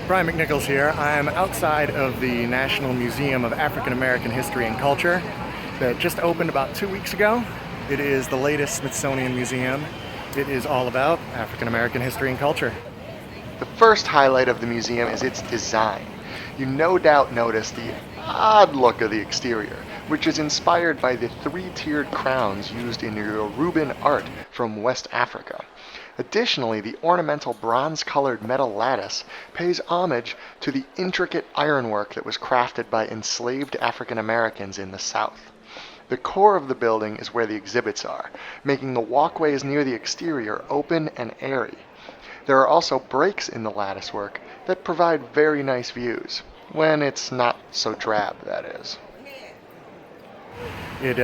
Brian McNichols here. I'm outside of the National Museum of African American History and Culture that just opened about 2 weeks ago. It is the latest Smithsonian museum. It is all about African American history and culture. The first highlight of the museum is its design. You no doubt notice the odd look of the exterior, which is inspired by the three-tiered crowns used in Yoruban art from West Africa. Additionally, the ornamental bronze-colored metal lattice pays homage to the intricate ironwork that was crafted by enslaved African Americans in the South. The core of the building is where the exhibits are, making the walkways near the exterior open and airy. There are also breaks in the latticework that provide very nice views, when it's not so drab, that is. It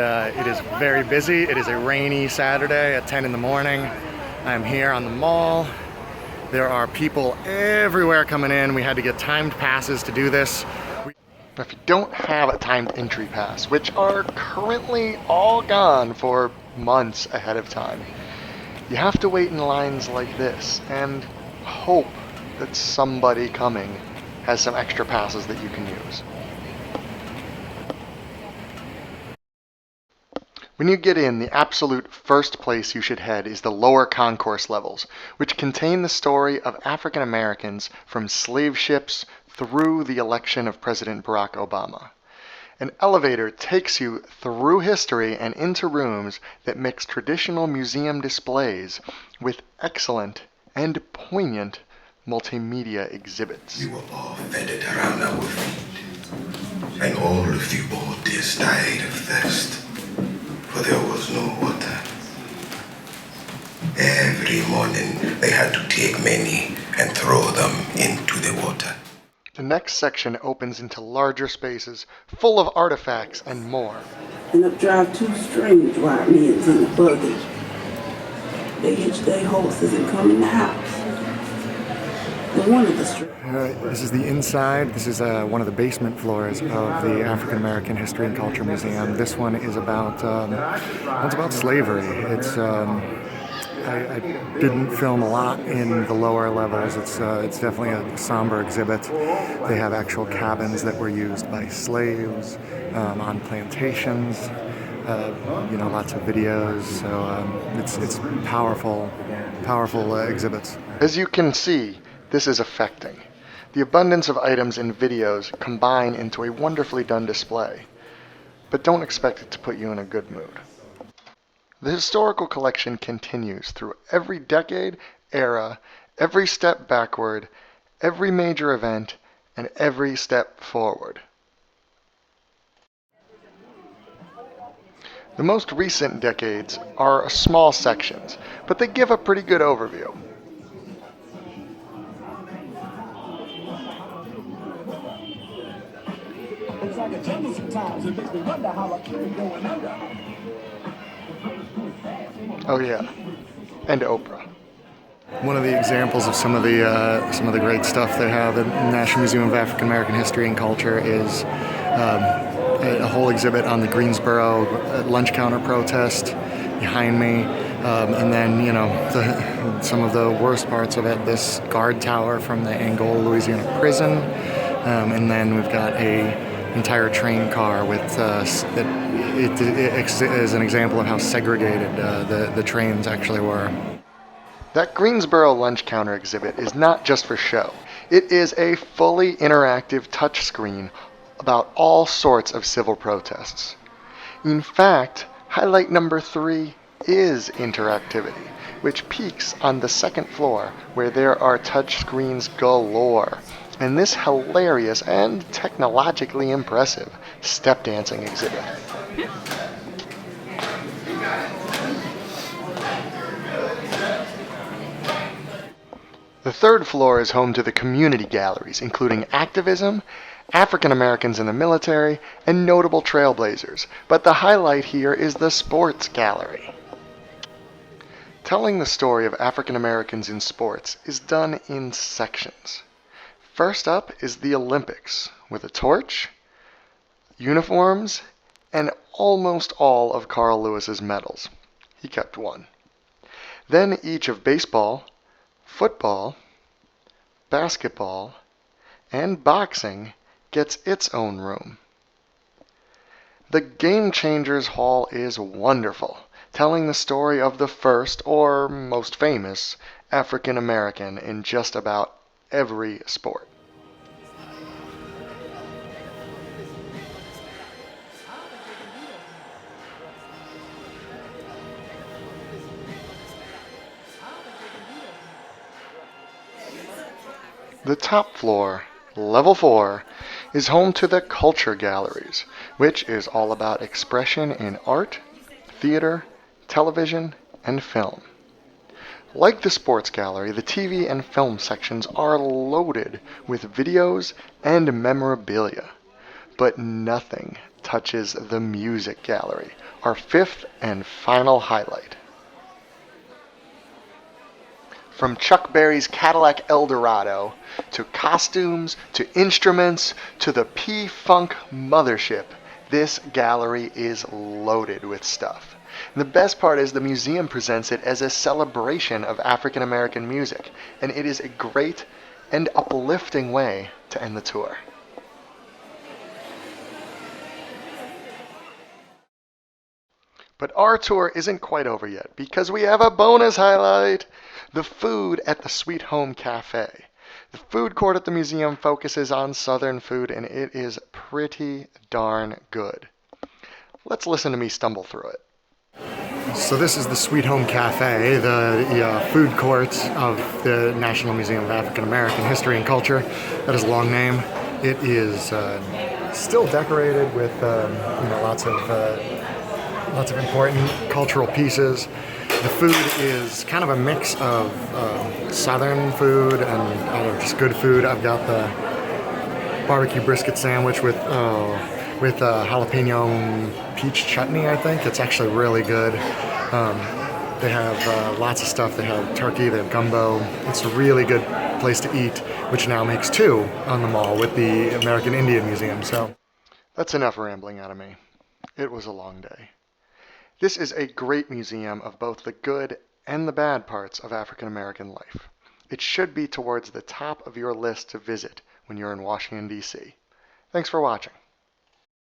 is very busy. It is a rainy Saturday at 10 in the morning. I'm here on the mall. There are people everywhere coming in. We had to get timed passes to do this. If you don't have a timed entry pass, which are currently all gone for months ahead of time, you have to wait in lines like this and hope that somebody coming has some extra passes that you can use. When you get in, the absolute first place you should head is the lower concourse levels, which contain the story of African Americans from slave ships through the election of President Barack Obama. An elevator takes you through history and into rooms that mix traditional museum displays with excellent and poignant multimedia exhibits. We were all fettered around our feet, and all of the bodies died of thirst, for there was no water. Every morning they had to take many and throw them into the water. The next section opens into larger spaces, full of artifacts and more. And up drive two strange white men in the buggy. They hitch their horses and come in the house. And one of the This is the inside. This is one of the basement floors of the African American History and Culture Museum. This one is about it's about slavery. It's I didn't film a lot in the lower levels. It's definitely a somber exhibit. They have actual cabins that were used by slaves on plantations. Lots of videos. So it's powerful exhibits. As you can see, this is affecting. The abundance of items and videos combine into a wonderfully done display, but don't expect it to put you in a good mood. The historical collection continues through every decade, era, every step backward, every major event, and every step forward. The most recent decades are small sections, but they give a pretty good overview. It's like a jungle sometimes. It makes me wonder how I keep it going under. Oh yeah, and Oprah. One of the examples of some of the great stuff they have at the National Museum of African American History and Culture is a whole exhibit on the Greensboro lunch counter protest behind me, and then some of the worst parts of it, this guard tower from the Angola, Louisiana prison, and then we've got a entire train car with it is an example of how segregated the trains actually were. That Greensboro lunch counter exhibit is not just for show. It is a fully interactive touchscreen about all sorts of civil protests. In fact, highlight number 3 is interactivity, which peaks on the second floor where there are touchscreens galore, and this hilarious and technologically impressive step dancing exhibit. The third floor is home to the community galleries, including activism, African Americans in the military, and notable trailblazers, but the highlight here is the sports gallery. Telling the story of African Americans in sports is done in sections. First up is the Olympics, with a torch, uniforms, and almost all of Carl Lewis's medals. He kept one. Then each of baseball, football, basketball, and boxing gets its own room. The Game Changers Hall is wonderful, telling the story of the first, or most famous, African American in just about every sport. The top floor, level 4, is home to the Culture Galleries, which is all about expression in art, theater, television, and film. Like the Sports Gallery, the TV and film sections are loaded with videos and memorabilia, but nothing touches the Music Gallery, our fifth and final highlight. From Chuck Berry's Cadillac Eldorado, to costumes, to instruments, to the P-Funk mothership, this gallery is loaded with stuff. And the best part is the museum presents it as a celebration of African American music, and it is a great and uplifting way to end the tour. But our tour isn't quite over yet, because we have a bonus highlight! The food at the Sweet Home Cafe. The food court at the museum focuses on Southern food, and it is pretty darn good. Let's listen to me stumble through it. So this is the Sweet Home Cafe, the food court of the National Museum of African American History and Culture. That is a long name. It is still decorated with lots of important cultural pieces. The food is kind of a mix of Southern food and just good food. I've got the barbecue brisket sandwich with jalapeno peach chutney, I think. It's actually really good. They have lots of stuff. They have turkey, they have gumbo. It's a really good place to eat, which now makes 2 on the mall with the American Indian Museum. So that's enough rambling out of me. It was a long day. This is a great museum of both the good and the bad parts of African American life. It should be towards the top of your list to visit when you're in Washington, D.C. Thanks for watching.